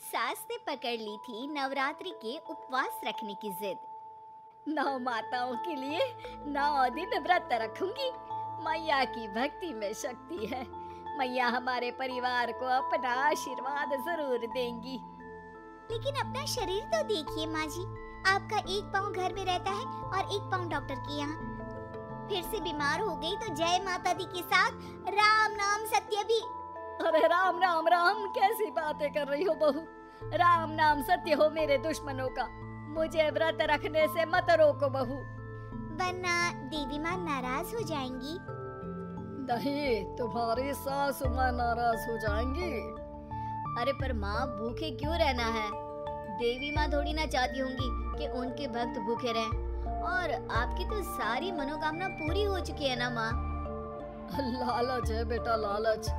सास ने पकड़ ली थी नवरात्रि के उपवास रखने की जिद। 9 माताओं के लिए 9 दिन व्रत रखूंगी। मैया की भक्ति में शक्ति है। मैया हमारे परिवार को अपना आशीर्वाद जरूर देंगी। लेकिन अपना शरीर तो देखिए माँ जी, आपका एक पाँव घर में रहता है और एक पाँव डॉक्टर के यहाँ। फिर से बीमार हो गई तो जय माता दी के साथ राम नाम सत्य भी। अरे राम राम राम कैसी बातें कर रही हो बहू। राम नाम सत्य हो मेरे दुश्मनों का। मुझे व्रत रखने से मत रोको बहू, वरना देवी माँ नाराज हो जाएंगी। नहीं, तुम्हारी सासु माँ नाराज हो जाएंगी। अरे पर माँ भूखे क्यों रहना है? देवी माँ थोड़ी ना चाहती होंगी कि उनके भक्त भूखे रहें। और आपकी तो सारी मनोकामना पूरी हो चुकी है ना माँ। लालच है बेटा, लालच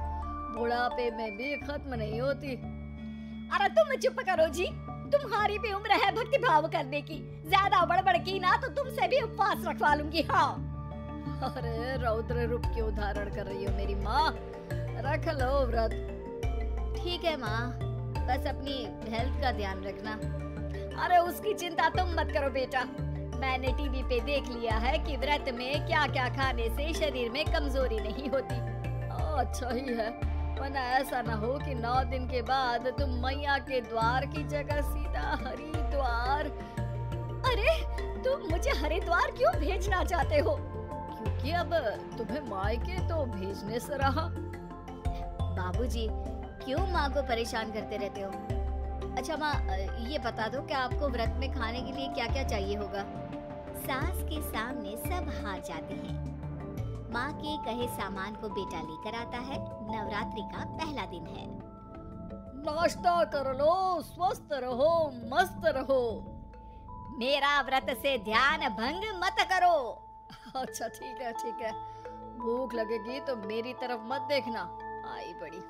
बुढ़ापे में भी खत्म नहीं होती। अरे तुम चुप करो जी, तुम्हारी भी उम्र है भक्ति भाव करने की। ज्यादा बड़बड़ की ना तो तुमसे भी उपवास रखवा लूंगी। हाँ। अरे रौद्र रूप क्यों धारण कर रही हो मेरी माँ, रख लो व्रत। ठीक है माँ, बस अपनी हेल्थ का ध्यान रखना। अरे उसकी चिंता तुम मत करो बेटा, मैंने टीवी पे देख लिया है कि व्रत में क्या क्या खाने से शरीर में कमजोरी नहीं होती। अच्छा ही है, वरना ऐसा ना हो कि 9 दिन के बाद तुम मैया के द्वार की जगह सीधा हरिद्वार। अरे तुम मुझे हरिद्वार क्यों भेजना चाहते हो? क्योंकि अब तुम्हें मायके तो भेजने से रहा। बाबूजी क्यों माँ को परेशान करते रहते हो? अच्छा माँ, ये बता दो कि आपको व्रत में खाने के लिए क्या क्या चाहिए होगा? सास के सामने सब हार जाते हैं। माँ के कहे सामान को बेटा लेकर आता है। नवरात्रि का पहला दिन है। नाश्ता कर लो, स्वस्थ रहो, मस्त रहो। मेरा व्रत से ध्यान भंग मत करो। अच्छा ठीक है ठीक है, भूख लगेगी तो मेरी तरफ मत देखना, आई बड़ी।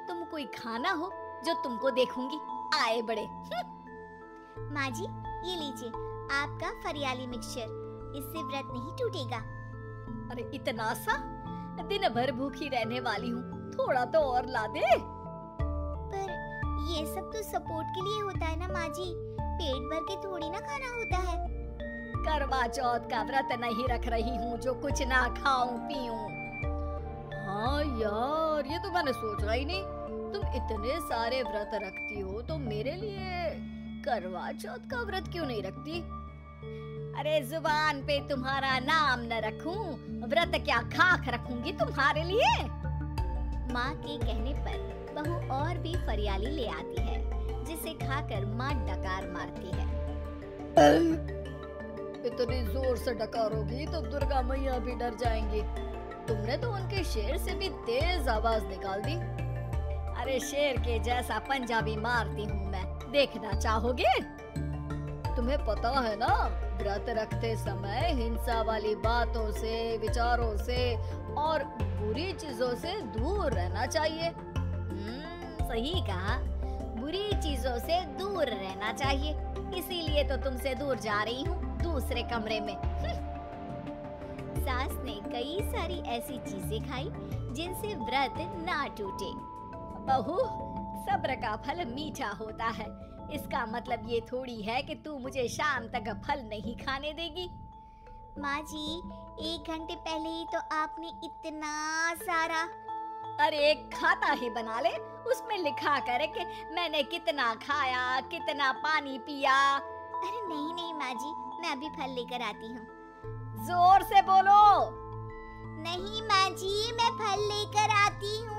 तुम कोई खाना हो जो तुमको देखूंगी, आए बड़े। माँ जी ये लीजिए आपका फरियाली मिक्सचर, इससे व्रत नहीं टूटेगा। अरे इतना सा? दिन भर भूखी रहने वाली हूँ, थोड़ा तो और ला दे। पर ये सब तो सपोर्ट के लिए होता है ना माँ जी, पेट भर के थोड़ी ना खाना होता है। करवा चौथ का व्रत नहीं रख रही हूँ जो कुछ ना खाऊं पीऊं। हाँ यार, ये तो मैंने सोचा ही नहीं। तुम इतने सारे व्रत रखती हो तो मेरे लिए करवा चौथ का व्रत क्यों नहीं रखती? अरे जुबान पे तुम्हारा नाम न रखूं, व्रत क्या खाक रखूंगी तुम्हारे लिए। माँ के कहने पर बहू और भी फरियाली ले आती है, जिसे खाकर माँ डकार मारती है। इतनी जोर से डकारोगी तो दुर्गा मैया भी डर जाएंगी। तुमने तो उनके शेर से भी तेज आवाज निकाल दी। अरे शेर के जैसा पंजाबी मारती हूँ मैं, देखना चाहोगे? तुम्हें पता है ना, व्रत रखते समय हिंसा वाली बातों से, विचारों से और बुरी चीजों से दूर रहना चाहिए। सही कहा, बुरी चीजों से दूर रहना चाहिए। इसीलिए तो तुमसे दूर जा रही हूँ, दूसरे कमरे में। सास ने कई सारी ऐसी चीजें खाई जिनसे व्रत ना टूटे। बहू, सब्र का फल मीठा होता है। इसका मतलब ये थोड़ी है कि तू मुझे शाम तक फल नहीं खाने देगी। माँ जी 1 घंटे पहले ही तो आपने इतना सारा। अरे एक खाता ही बना ले, उसमें लिखा करे कि मैंने कितना खाया, कितना पानी पिया। अरे नहीं नहीं माँ जी, मैं अभी फल लेकर आती हूँ। जोर से बोलो। नहीं माँ जी, मैं फल लेकर आती हूँ।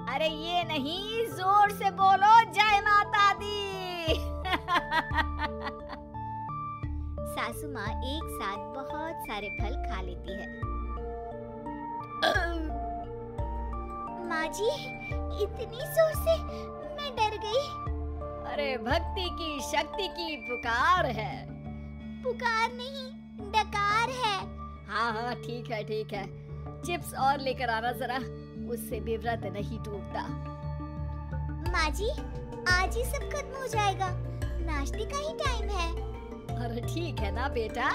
अरे ये नहीं, जोर से बोलो, जय माता दी। सासू माँ एक साथ बहुत सारे फल खा लेती है। माँ जी इतनी जोर से मैं डर गई। अरे भक्ति की शक्ति की पुकार है। पुकार नहीं, डकार है। हाँ हाँ ठीक है ठीक है, चिप्स और लेकर आना जरा, उससे भी व्रत नहीं टूटता। माँ जी आज ही सब खत्म हो जाएगा, नाश्ते का ही टाइम है। अरे ठीक है ना बेटा,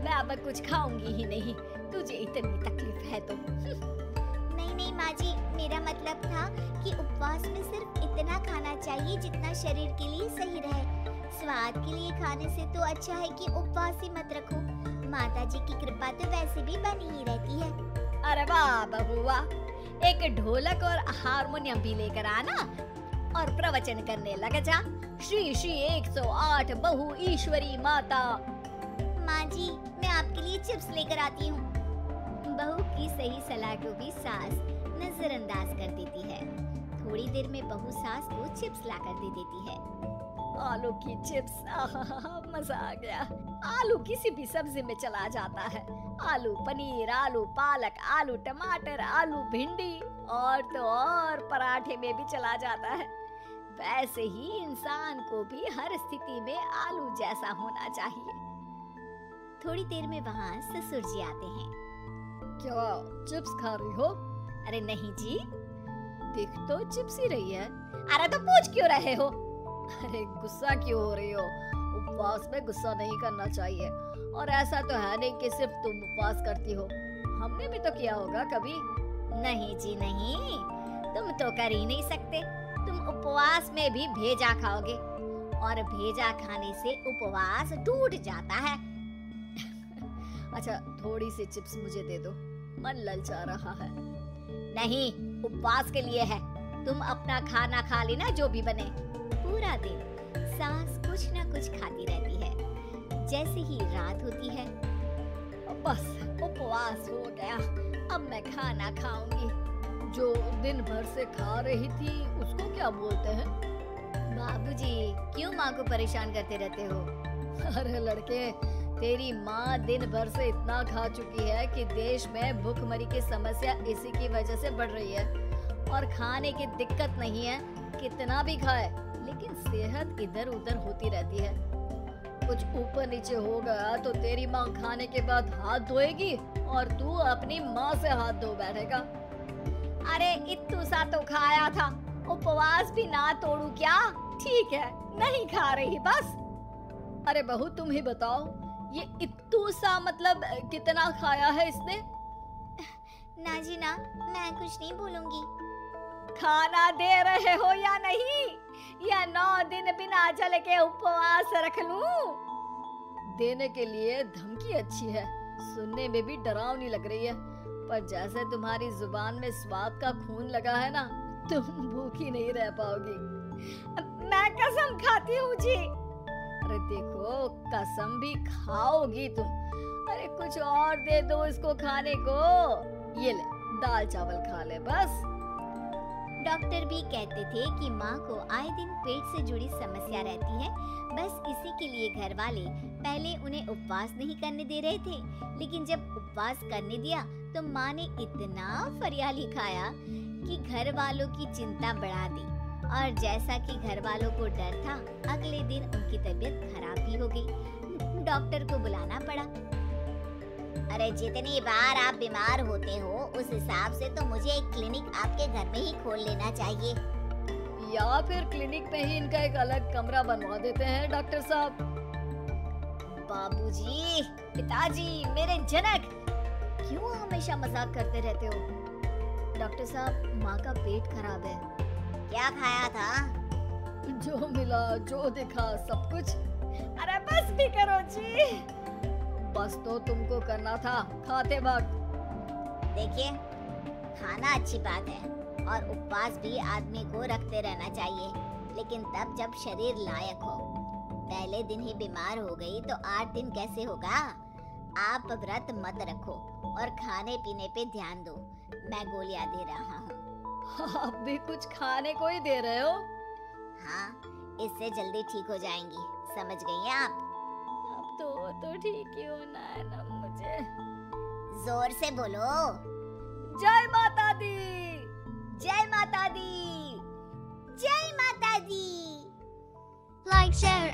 मैं अब कुछ खाऊंगी ही नहीं, तुझे इतनी तकलीफ है तो। नहीं नहीं माँ जी, मेरा मतलब था कि उपवास में सिर्फ उतना खाना चाहिए जितना शरीर के लिए सही रहे। स्वाद के लिए खाने से तो अच्छा है कि उपवास ही मत रखो। माता जी की कृपा तो वैसे भी बनी ही रहती है। अरे वाह बहू वाह, एक ढोलक और हारमोनियम भी लेकर आना और प्रवचन करने लग जा। श्री श्री 108 बहु ईश्वरी माता। माँ जी, मैं आपके लिए चिप्स लेकर आती हूँ। बहू की सही सलाह को भी सास नजरअंदाज कर देती है। थोड़ी देर में बहू सास को चिप्स लाकर दे देती है। आलू की चिप्स, मजा आ गया। आलू किसी भी सब्जी में चला जाता है। आलू पनीर, आलू पालक, आलू टमाटर, आलू भिंडी और तो और पराठे में भी चला जाता है। वैसे ही इंसान को भी हर स्थिति में आलू जैसा होना चाहिए। थोड़ी देर में वहाँ ससुर जी आते हैं। क्या चिप्स खा रही हो? अरे नहीं जी, दिख तो चिप्स ही रही है। अरे तो पूछ क्यों रहे हो? अरे गुस्सा क्यों हो रही हो? उपवास में गुस्सा नहीं करना चाहिए। और ऐसा तो है नहीं कि सिर्फ तुम उपवास करती हो, हमने भी तो किया होगा कभी। नहीं जी नहीं, तुम तो कर ही नहीं सकते। तुम उपवास में भी भेजा खाओगे और भेजा खाने से उपवास टूट जाता है। अच्छा, थोड़ी सी चिप्स मुझे दे दो, मन ललचा रहा है। नहीं, उपवास के लिए है। तुम अपना खाना खा लेना जो भी बने। पूरा दिन सास कुछ न कुछ खाती रहती है। जैसे ही रात होती है, बस उपवास हो गया, अब मैं खाना खाऊंगी। जो दिन भर से खा रही थी उसको क्या बोलते हैं? बाबूजी, क्यों माँ को परेशान करते रहते हो? अरे लड़के, तेरी माँ दिन भर से इतना खा चुकी है कि देश में भूखमरी की समस्या इसी की वजह से बढ़ रही है। और खाने की दिक्कत नहीं है, कितना भी खाए, लेकिन सेहत इधर उधर होती रहती है। कुछ ऊपर नीचे हो गया तो तेरी माँ खाने के बाद हाथ धोएगी और तू अपनी माँ से हाथ धो बैठेगा। अरे इत्तू सा तो खाया था, उपवास भी ना तोड़ू क्या? ठीक है, नहीं खा रही बस। अरे बहू, तुम ही बताओ, ये इत्तू सा मतलब कितना खाया है इसने? ना जी ना, मैं कुछ नहीं बोलूंगी। खाना दे रहे हो या नहीं, या 9 दिन बिना जल के उपवास रख लूं? देने के लिए धमकी अच्छी है, सुनने में भी डरावनी लग रही है, पर जैसे तुम्हारी जुबान में स्वाद का खून लगा है ना, तुम भूखी नहीं रह पाओगी। मैं कसम खाती हूँ जी। अरे देखो, कसम भी खाओगी तुम। अरे कुछ और दे दो इसको खाने को। ये ले, दाल चावल खा ले बस। डॉक्टर भी कहते थे कि माँ को आए दिन पेट से जुड़ी समस्या रहती है। बस इसी के लिए घर वाले पहले उन्हें उपवास नहीं करने दे रहे थे, लेकिन जब उपवास करने दिया तो माँ ने इतना फरियाली खाया कि घर वालों की चिंता बढ़ा दी। और जैसा कि घर वालों को डर था, अगले दिन उनकी तबीयत खराब भी हो गई। डॉक्टर को बुलाना पड़ा। अरे जितनी बार आप बीमार होते हो उस हिसाब से तो मुझे एक क्लिनिक आपके घर में ही खोल लेना चाहिए। या फिर क्लिनिक में ही इनका एक अलग कमरा बनवा देते हैं डॉक्टर साहब। बाबूजी, पिताजी, मेरे जनक, क्यों हमेशा मजाक करते रहते हो? डॉक्टर साहब, माँ का पेट खराब है। क्या खाया था? जो मिला, जो दिखा, सब कुछ। अरे बस भी करो जी। बस तो तुमको करना था खाते वक्त। देखिए, खाना अच्छी बात है और उपवास भी आदमी को रखते रहना चाहिए, लेकिन तब जब शरीर लायक हो। पहले दिन ही बीमार हो गई तो 8 दिन कैसे होगा? आप व्रत मत रखो और खाने पीने पे ध्यान दो। मैं गोलियां दे रहा हूँ। आप भी कुछ खाने को ही दे रहे हो? हाँ, इससे जल्दी ठीक हो जाएंगी। समझ गई हैं आप? अब तो ठीक ही होना है ना मुझे। जोर से बोलो। जय माता दी, जय माता दी, जय माता दी। Like, share